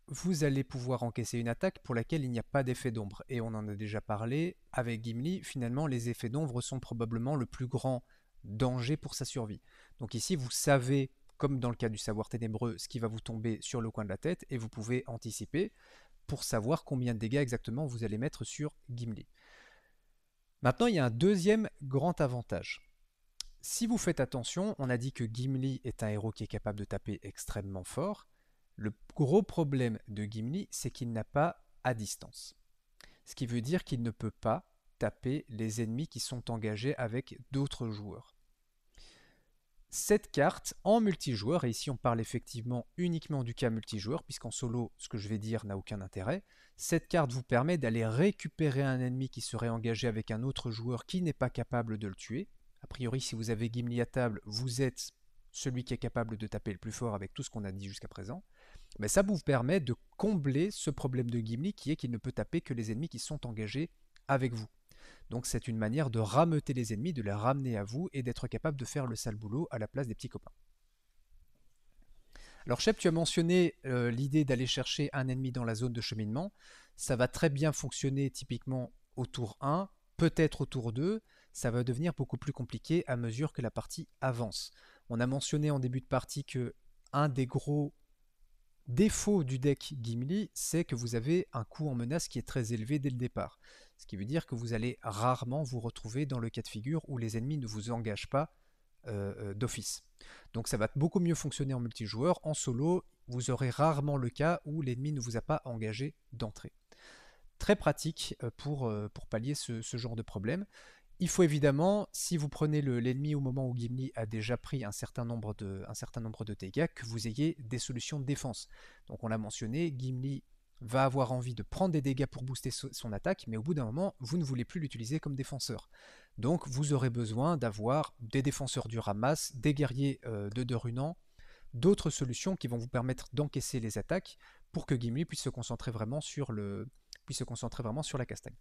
vous allez pouvoir encaisser une attaque pour laquelle il n'y a pas d'effet d'ombre. Et on en a déjà parlé, avec Gimli, finalement, les effets d'ombre sont probablement le plus grand danger pour sa survie. Donc ici, vous savez, comme dans le cas du savoir ténébreux, ce qui va vous tomber sur le coin de la tête, et vous pouvez anticiper pour savoir combien de dégâts exactement vous allez mettre sur Gimli. Maintenant, il y a un deuxième grand avantage. Si vous faites attention, on a dit que Gimli est un héros qui est capable de taper extrêmement fort. Le gros problème de Gimli, c'est qu'il n'a pas à distance. Ce qui veut dire qu'il ne peut pas taper les ennemis qui sont engagés avec d'autres joueurs. Cette carte, en multijoueur, et ici on parle effectivement uniquement du cas multijoueur, puisqu'en solo, ce que je vais dire n'a aucun intérêt, cette carte vous permet d'aller récupérer un ennemi qui serait engagé avec un autre joueur qui n'est pas capable de le tuer. A priori, si vous avez Gimli à table, vous êtes celui qui est capable de taper le plus fort avec tout ce qu'on a dit jusqu'à présent. Mais ça vous permet de combler ce problème de Gimli qui est qu'il ne peut taper que les ennemis qui sont engagés avec vous. Donc c'est une manière de rameuter les ennemis, de les ramener à vous et d'être capable de faire le sale boulot à la place des petits copains. Alors Shep, tu as mentionné l'idée d'aller chercher un ennemi dans la zone de cheminement. Ça va très bien fonctionner typiquement au tour 1, peut-être au tour 2. Ça va devenir beaucoup plus compliqué à mesure que la partie avance. On a mentionné en début de partie que un des gros défauts du deck Gimli, c'est que vous avez un coût en menace qui est très élevé dès le départ. Ce qui veut dire que vous allez rarement vous retrouver dans le cas de figure où les ennemis ne vous engagent pas d'office. Donc ça va beaucoup mieux fonctionner en multijoueur. En solo, vous aurez rarement le cas où l'ennemi ne vous a pas engagé d'entrée. Très pratique pour pallier ce genre de problème. Il faut évidemment, si vous prenez l'ennemi au moment où Gimli a déjà pris un certain nombre de dégâts, que vous ayez des solutions de défense. Donc on l'a mentionné, Gimli va avoir envie de prendre des dégâts pour booster son attaque, mais au bout d'un moment, vous ne voulez plus l'utiliser comme défenseur. Donc vous aurez besoin d'avoir des défenseurs du ramasse, des guerriers de 2 runants, d'autres solutions qui vont vous permettre d'encaisser les attaques pour que Gimli puisse se concentrer vraiment sur la castagne.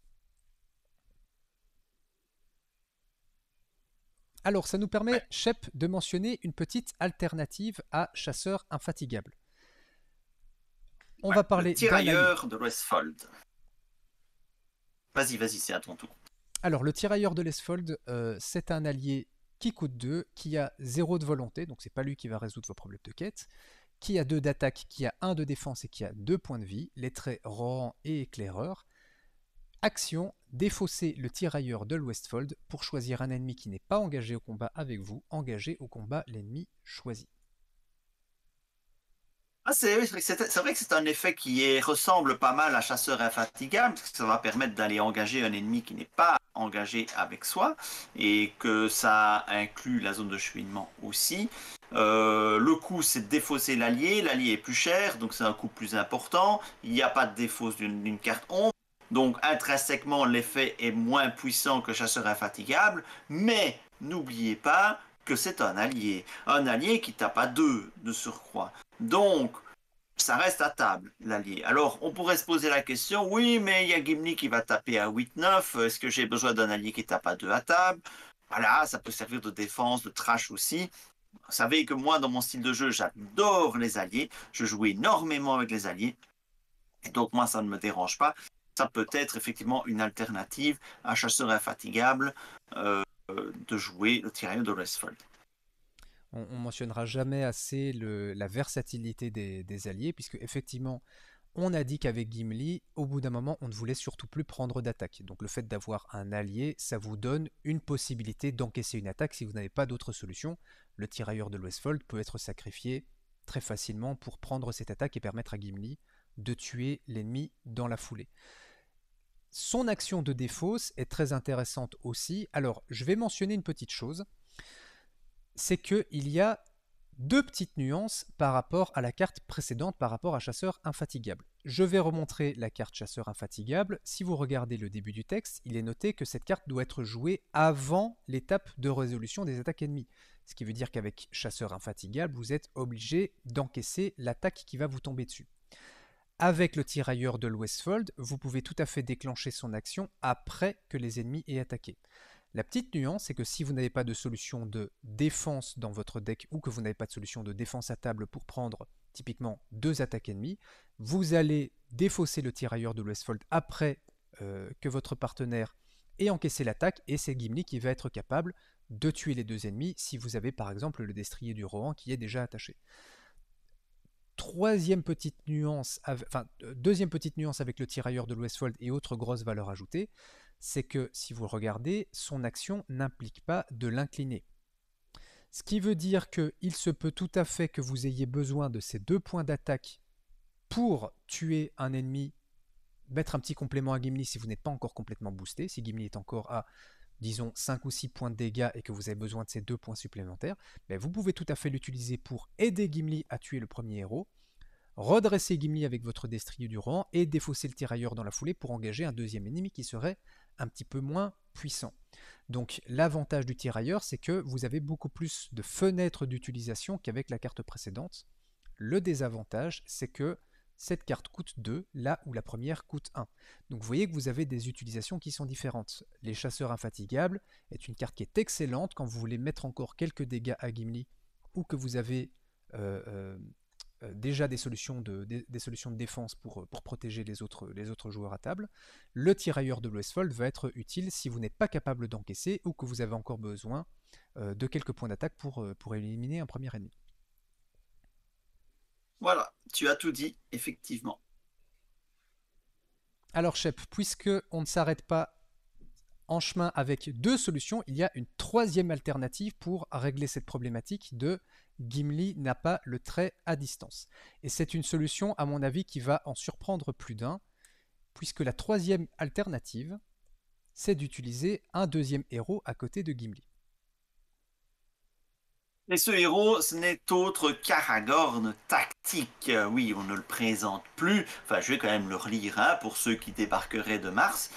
Alors, ça nous permet, Shep, de mentionner une petite alternative à Chasseur Infatigable. On va parler le tirailleur de l'Westfold. Vas-y, c'est à ton tour. Alors, le tirailleur de l'Westfold, c'est un allié qui coûte 2, qui a 0 de volonté, donc c'est pas lui qui va résoudre vos problèmes de quête, qui a 2 d'attaque, qui a 1 de défense et qui a 2 points de vie, les traits Rohan et Éclaireur. Action, défausser le tirailleur de l'Westfold pour choisir un ennemi qui n'est pas engagé au combat avec vous, engagé au combat l'ennemi choisi. C'est vrai que c'est un effet qui ressemble pas mal à Chasseur Infatigable, parce que ça va permettre d'aller engager un ennemi qui n'est pas engagé avec soi et que ça inclut la zone de cheminement aussi. Le coût, c'est de défausser l'allié. L'allié est plus cher, donc c'est un coût plus important. Il n'y a pas de défausse d'une carte ombre. Donc intrinsèquement, l'effet est moins puissant que chasseur infatigable. Mais n'oubliez pas que c'est un allié. Un allié qui tape à 2 de surcroît. Donc, ça reste à table, l'allié. Alors, on pourrait se poser la question, oui, mais il y a Gimli qui va taper à 8-9. Est-ce que j'ai besoin d'un allié qui tape à 2 à table? Voilà, ça peut servir de défense, de trash aussi. Vous savez que moi, dans mon style de jeu, j'adore les alliés. Je joue énormément avec les alliés. Et donc, moi, ça ne me dérange pas. Ça peut être effectivement une alternative à chasseur infatigable de jouer le tirailleur de Westfold. On mentionnera jamais assez la versatilité des alliés, puisque effectivement, on a dit qu'avec Gimli, au bout d'un moment, on ne voulait surtout plus prendre d'attaque. Donc le fait d'avoir un allié, ça vous donne une possibilité d'encaisser une attaque si vous n'avez pas d'autre solution. Le tirailleur de Westfold peut être sacrifié très facilement pour prendre cette attaque et permettre à Gimli de tuer l'ennemi dans la foulée. Son action de défausse est très intéressante aussi. Alors, je vais mentionner une petite chose, c'est qu'il y a deux petites nuances par rapport à la carte précédente, par rapport à Chasseur Infatigable. Je vais remontrer la carte Chasseur Infatigable. Si vous regardez le début du texte, il est noté que cette carte doit être jouée avant l'étape de résolution des attaques ennemies. Ce qui veut dire qu'avec Chasseur Infatigable, vous êtes obligé d'encaisser l'attaque qui va vous tomber dessus. Avec le tirailleur de Westfold, vous pouvez tout à fait déclencher son action après que les ennemis aient attaqué. La petite nuance, c'est que si vous n'avez pas de solution de défense dans votre deck ou que vous n'avez pas de solution de défense à table pour prendre typiquement 2 attaques ennemies, vous allez défausser le tirailleur de Westfold après que votre partenaire ait encaissé l'attaque et c'est Gimli qui va être capable de tuer les 2 ennemis si vous avez par exemple le destrier du Rohan qui est déjà attaché. Deuxième petite nuance avec le tirailleur de Westfold et autres grosses valeurs ajoutées, c'est que si vous regardez, son action n'implique pas de l'incliner. Ce qui veut dire qu'il se peut tout à fait que vous ayez besoin de ces 2 points d'attaque pour tuer un ennemi, mettre un petit complément à Gimli si vous n'êtes pas encore complètement boosté, si Gimli est encore à disons 5 ou 6 points de dégâts et que vous avez besoin de ces 2 points supplémentaires, vous pouvez tout à fait l'utiliser pour aider Gimli à tuer le premier héros, redresser Gimli avec votre destrier du Rohan et défausser le tirailleur dans la foulée pour engager un deuxième ennemi qui serait un petit peu moins puissant. Donc l'avantage du tirailleur, c'est que vous avez beaucoup plus de fenêtres d'utilisation qu'avec la carte précédente. Le désavantage, c'est que cette carte coûte 2, là où la première coûte 1. Donc vous voyez que vous avez des utilisations qui sont différentes. Les chasseurs infatigables est une carte qui est excellente quand vous voulez mettre encore quelques dégâts à Gimli ou que vous avez déjà des solutions de défense pour protéger les autres joueurs à table. Le tirailleur de Westfold va être utile si vous n'êtes pas capable d'encaisser ou que vous avez encore besoin de quelques points d'attaque pour éliminer un premier ennemi. Voilà, tu as tout dit, effectivement. Alors Shep, puisque on ne s'arrête pas en chemin avec 2 solutions, il y a une troisième alternative pour régler cette problématique de Gimli n'a pas le trait à distance. Et c'est une solution, à mon avis, qui va en surprendre plus d'un, puisque la troisième alternative, c'est d'utiliser un deuxième héros à côté de Gimli. Et ce héros, ce n'est autre qu'Aragorn tactique. Oui, on ne le présente plus. Enfin, je vais quand même le relire pour ceux qui débarqueraient de Mars.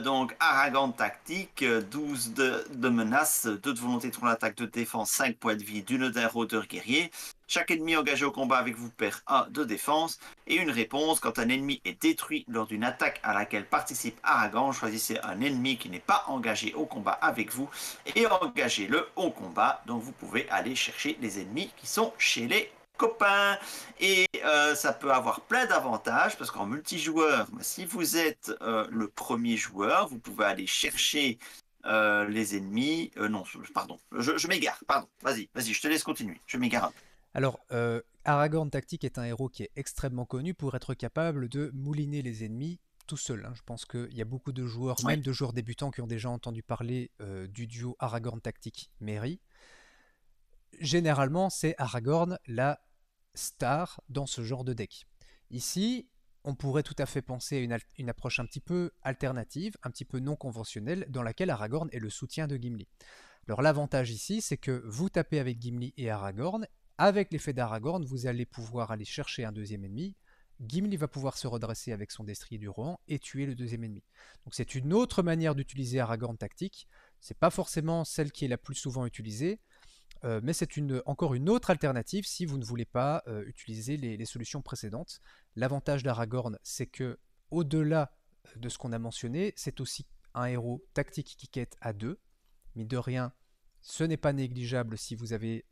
Donc, Aragorn tactique, 12 de menace, 2 de volonté, 3 d'attaque, 2 de défense, 5 points de vie, d'une d'un rôdeur guerrier. Chaque ennemi engagé au combat avec vous perd 1 de défense. Et une réponse, quand un ennemi est détruit lors d'une attaque à laquelle participe Aragorn, choisissez un ennemi qui n'est pas engagé au combat avec vous et engagez-le au combat. Donc vous pouvez aller chercher les ennemis qui sont chez les copains. Et ça peut avoir plein d'avantages parce qu'en multijoueur, si vous êtes le premier joueur, vous pouvez aller chercher les ennemis. Non, pardon, je m'égare. Pardon, vas-y, je te laisse continuer. Je m'égare un peu. Alors, Aragorn Tactique est un héros qui est extrêmement connu pour être capable de mouliner les ennemis tout seul. Je pense qu'il y a beaucoup de joueurs, même de joueurs débutants, qui ont déjà entendu parler du duo Aragorn Tactique Merry. Généralement, c'est Aragorn la star dans ce genre de deck. Ici, on pourrait tout à fait penser à une approche un petit peu alternative, un petit peu non conventionnelle, dans laquelle Aragorn est le soutien de Gimli. Alors l'avantage ici, c'est que vous tapez avec Gimli et Aragorn. Avec l'effet d'Aragorn, vous allez pouvoir aller chercher un deuxième ennemi. Gimli va pouvoir se redresser avec son destrier du Rohan et tuer le deuxième ennemi. Donc c'est une autre manière d'utiliser Aragorn tactique. C'est pas forcément celle qui est la plus souvent utilisée, mais c'est encore une autre alternative si vous ne voulez pas utiliser les solutions précédentes. L'avantage d'Aragorn, c'est que au-delà de ce qu'on a mentionné, c'est aussi un héros tactique qui quête à deux. Mine de rien, ce n'est pas négligeable si vous avez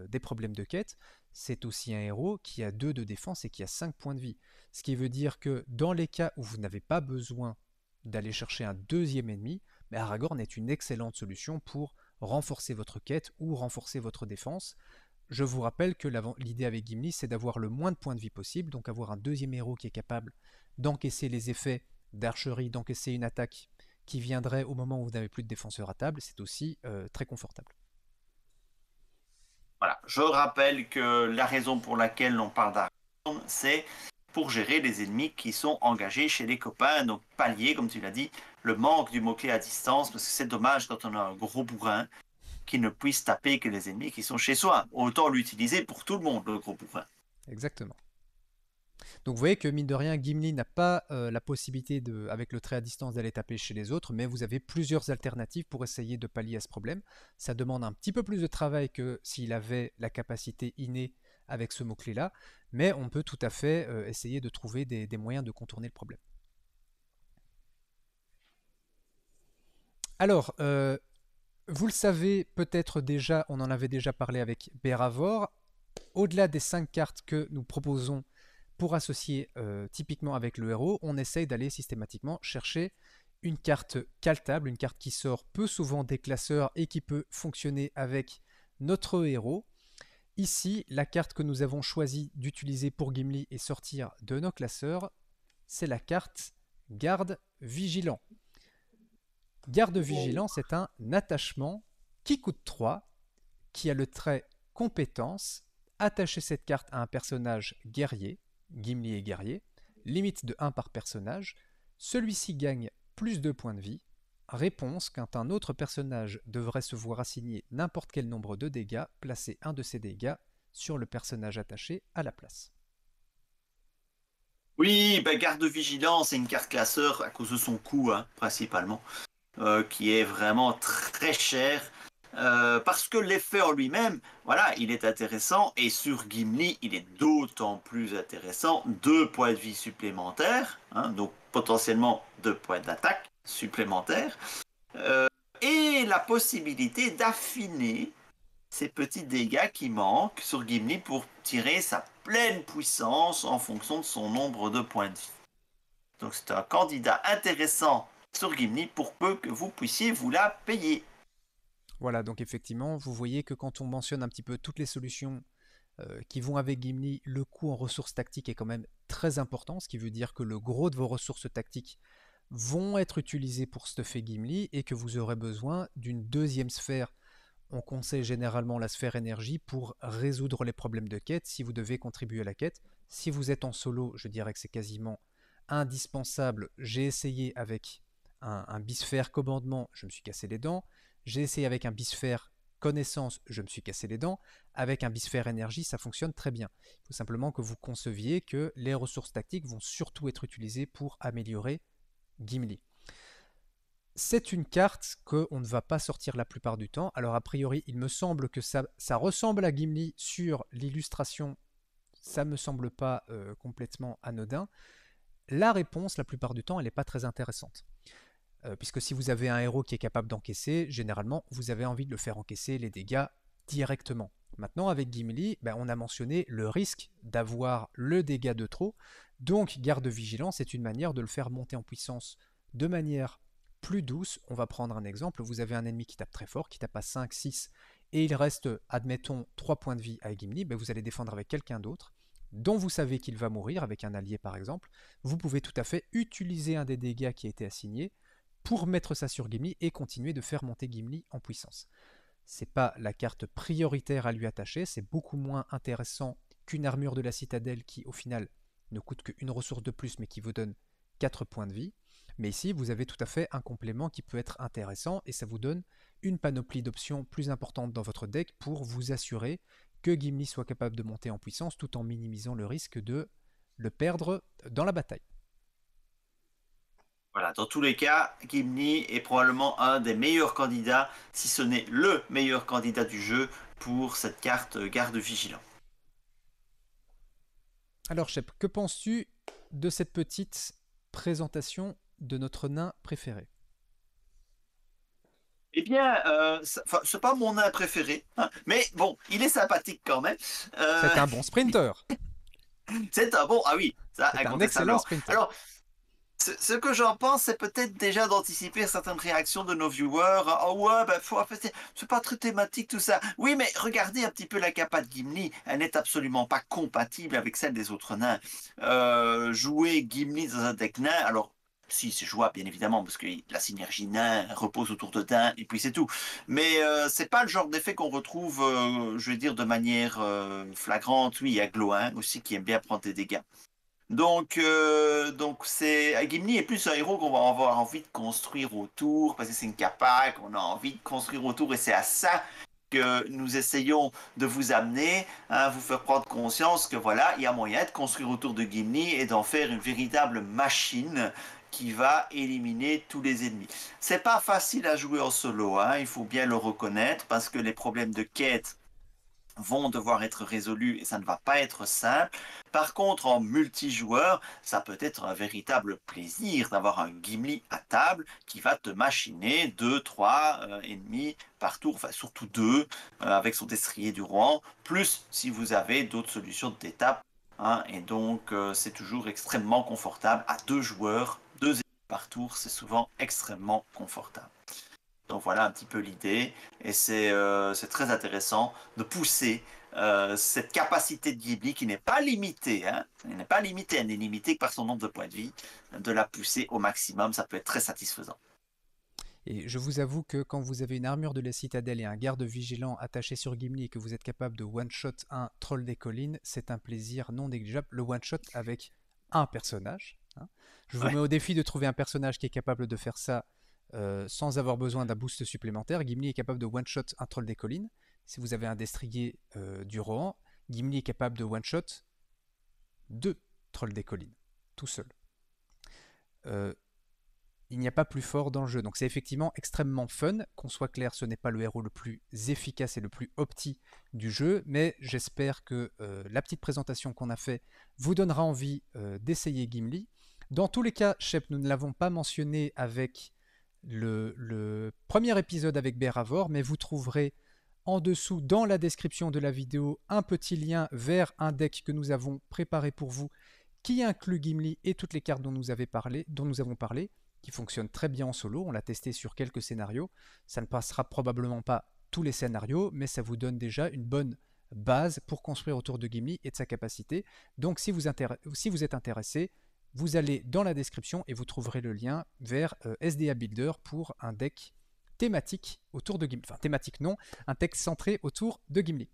des problèmes de quête. C'est aussi un héros qui a 2 de défense et qui a 5 points de vie. Ce qui veut dire que dans les cas où vous n'avez pas besoin d'aller chercher un deuxième ennemi, mais Aragorn est une excellente solution pour renforcer votre quête ou renforcer votre défense. Je vous rappelle que l'idée avec Gimli, c'est d'avoir le moins de points de vie possible, donc avoir un deuxième héros qui est capable d'encaisser les effets d'archerie, d'encaisser une attaque qui viendrait au moment où vous n'avez plus de défenseur à table, c'est aussi très confortable. Voilà. Je rappelle que la raison pour laquelle on parle d'Aragorn, c'est pour gérer les ennemis qui sont engagés chez les copains, donc pallier, comme tu l'as dit, le manque du mot-clé à distance, parce que c'est dommage quand on a un gros bourrin qui ne puisse taper que les ennemis qui sont chez soi. Autant l'utiliser pour tout le monde, le gros bourrin. Exactement. Donc vous voyez que mine de rien, Gimli n'a pas la possibilité, avec le trait à distance, d'aller taper chez les autres, mais vous avez plusieurs alternatives pour essayer de pallier à ce problème. Ça demande un petit peu plus de travail que s'il avait la capacité innée avec ce mot-clé-là, mais on peut tout à fait essayer de trouver des moyens de contourner le problème. Alors, vous le savez peut-être déjà, on en avait déjà parlé avec Béravor, au-delà des 5 cartes que nous proposons pour associer typiquement avec le héros, on essaye d'aller systématiquement chercher une carte caltable, une carte qui sort peu souvent des classeurs et qui peut fonctionner avec notre héros. Ici, la carte que nous avons choisi d'utiliser pour Gimli et sortir de nos classeurs, c'est la carte Garde Vigilant. Garde Vigilant, c'est un attachement qui coûte 3, qui a le trait Compétence. Attacher cette carte à un personnage guerrier, Gimli est guerrier, limite de 1 par personnage, celui-ci gagne plus de points de vie. Réponse, quand un autre personnage devrait se voir assigner n'importe quel nombre de dégâts, placer un de ces dégâts sur le personnage attaché à la place. Oui, ben, garde de vigilance, c'est une carte classeur à cause de son coût, hein, principalement, qui est vraiment très cher. Parce que l'effet en lui-même, voilà, il est intéressant et sur Gimli, il est d'autant plus intéressant. 2 points de vie supplémentaires, hein, donc potentiellement 2 points d'attaque supplémentaires, euh, et la possibilité d'affiner ces petits dégâts qui manquent sur Gimli pour tirer sa pleine puissance en fonction de son nombre de points de vie. Donc c'est un candidat intéressant sur Gimli pour peu que vous puissiez vous la payer. Voilà, donc effectivement, vous voyez que quand on mentionne un petit peu toutes les solutions qui vont avec Gimli, le coût en ressources tactiques est quand même très important, ce qui veut dire que le gros de vos ressources tactiques vont être utilisées pour stuffer Gimli et que vous aurez besoin d'une deuxième sphère. On conseille généralement la sphère énergie pour résoudre les problèmes de quête si vous devez contribuer à la quête. Si vous êtes en solo, je dirais que c'est quasiment indispensable. J'ai essayé avec un bisphère commandement, je me suis cassé les dents. J'ai essayé avec un bisphère connaissance, je me suis cassé les dents. Avec un bisphère énergie, ça fonctionne très bien. Il faut simplement que vous conceviez que les ressources tactiques vont surtout être utilisées pour améliorer Gimli. C'est une carte qu'on ne va pas sortir la plupart du temps. Alors a priori, il me semble que ça ressemble à Gimli sur l'illustration. Ça me semble pas complètement anodin. La réponse, la plupart du temps, elle n'est pas très intéressante. Puisque si vous avez un héros qui est capable d'encaisser, généralement, vous avez envie de le faire encaisser les dégâts directement. Maintenant, avec Gimli, on a mentionné le risque d'avoir le dégât de trop. Donc, garde vigilance est une manière de le faire monter en puissance de manière plus douce. On va prendre un exemple. Vous avez un ennemi qui tape très fort, qui tape à 5, 6, et il reste, admettons, 3 points de vie à Gimli. Vous allez défendre avec quelqu'un d'autre, dont vous savez qu'il va mourir, avec un allié par exemple. Vous pouvez tout à fait utiliser un des dégâts qui a été assigné pour mettre ça sur Gimli et continuer de faire monter Gimli en puissance. C'est pas la carte prioritaire à lui attacher, c'est beaucoup moins intéressant qu'une armure de la citadelle qui, au final, ne coûte qu'une ressource de plus, mais qui vous donne 4 points de vie. Mais ici, vous avez tout à fait un complément qui peut être intéressant, et ça vous donne une panoplie d'options plus importante dans votre deck pour vous assurer que Gimli soit capable de monter en puissance tout en minimisant le risque de le perdre dans la bataille. Voilà, dans tous les cas, Gimli est probablement un des meilleurs candidats, si ce n'est le meilleur candidat du jeu pour cette carte garde vigilant. Alors Shep, que penses-tu de cette petite présentation de notre nain préféré? Eh bien, c'est pas mon nain préféré, hein, mais bon, il est sympathique quand même. C'est un bon sprinter. C'est un bon, ah oui, ça, C'est un excellent incontestablement. sprinter. Alors, ce que j'en pense, c'est peut-être déjà d'anticiper certaines réactions de nos viewers. Oh ouais, ben, c'est pas très thématique tout ça. Oui, mais regardez un petit peu la capa de Gimli. Elle n'est absolument pas compatible avec celle des autres nains. Jouer Gimli dans un deck nain, alors si c'est jouable bien évidemment parce que la synergie nain repose autour de nain et puis c'est tout. Mais c'est pas le genre d'effet qu'on retrouve, je vais dire de manière flagrante. Oui, il y a Gloin aussi qui aime bien prendre des dégâts. Donc Gimli est plus un héros qu'on va avoir envie de construire autour, parce que c'est une capa qu'on a envie de construire autour, et c'est à ça que nous essayons de vous amener, hein, vous faire prendre conscience que voilà, il y a moyen de construire autour de Gimli et d'en faire une véritable machine qui va éliminer tous les ennemis. C'est pas facile à jouer en solo, hein, il faut bien le reconnaître, parce que les problèmes de quête vont devoir être résolus et ça ne va pas être simple. Par contre, en multijoueur, ça peut être un véritable plaisir d'avoir un Gimli à table qui va te machiner 2, 3 ennemis par tour, enfin surtout 2 avec son destrier du roi, plus si vous avez d'autres solutions d'étape. Hein, et donc, c'est toujours extrêmement confortable. À 2 joueurs, 2 ennemis par tour, c'est souvent extrêmement confortable. Donc voilà un petit peu l'idée, et c'est très intéressant de pousser cette capacité de Ghibli qui n'est pas limitée, hein, elle n'est pas limitée, elle n'est limitée que par son nombre de points de vie, de la pousser au maximum, ça peut être très satisfaisant. Et je vous avoue que quand vous avez une armure de la citadelle et un garde vigilant attaché sur Gimli et que vous êtes capable de one-shot un troll des collines, c'est un plaisir non négligeable. Le one-shot avec un personnage. Hein. Je vous Ouais. mets au défi de trouver un personnage qui est capable de faire ça sans avoir besoin d'un boost supplémentaire. Gimli est capable de one-shot un troll des collines. Si vous avez un destrier du Rohan, Gimli est capable de one-shot 2 trolls des collines, tout seul. Il n'y a pas plus fort dans le jeu. Donc c'est effectivement extrêmement fun. Qu'on soit clair, ce n'est pas le héros le plus efficace et le plus opti du jeu, mais j'espère que la petite présentation qu'on a fait vous donnera envie d'essayer Gimli. Dans tous les cas, Shep, nous ne l'avons pas mentionné avec le premier épisode avec Béravor, mais vous trouverez en dessous dans la description de la vidéo un petit lien vers un deck que nous avons préparé pour vous qui inclut Gimli et toutes les cartes dont nous avons parlé, qui fonctionne très bien en solo. On l'a testé sur quelques scénarios. Ça ne passera probablement pas tous les scénarios, mais ça vous donne déjà une bonne base pour construire autour de Gimli et de sa capacité. Donc si vous êtes intéressé, vous allez dans la description et vous trouverez le lien vers SDA Builder pour un deck thématique autour de Gimli. Enfin, thématique non, un deck centré autour de Gimli.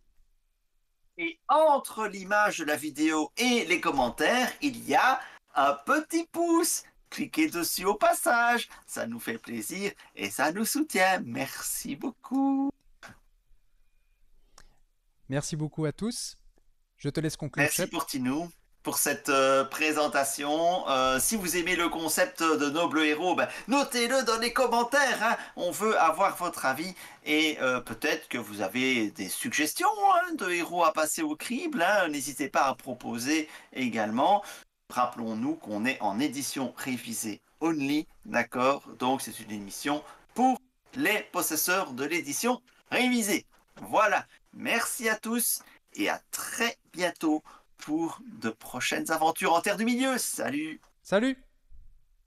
Et entre l'image de la vidéo et les commentaires, il y a un petit pouce. Cliquez dessus au passage, ça nous fait plaisir et ça nous soutient. Merci beaucoup. Merci beaucoup à tous. Je te laisse conclure, Merci Shep. pour Tinou, pour cette présentation. Si vous aimez le concept de Noble Héros, ben, notez-le dans les commentaires. Hein. On veut avoir votre avis et peut-être que vous avez des suggestions hein, de héros à passer au crible. Hein. N'hésitez pas à proposer également. Rappelons-nous qu'on est en édition révisée only, d'accord? Donc c'est une émission pour les possesseurs de l'édition révisée. Voilà, merci à tous et à très bientôt pour de prochaines aventures en Terre du Milieu. Salut! Salut!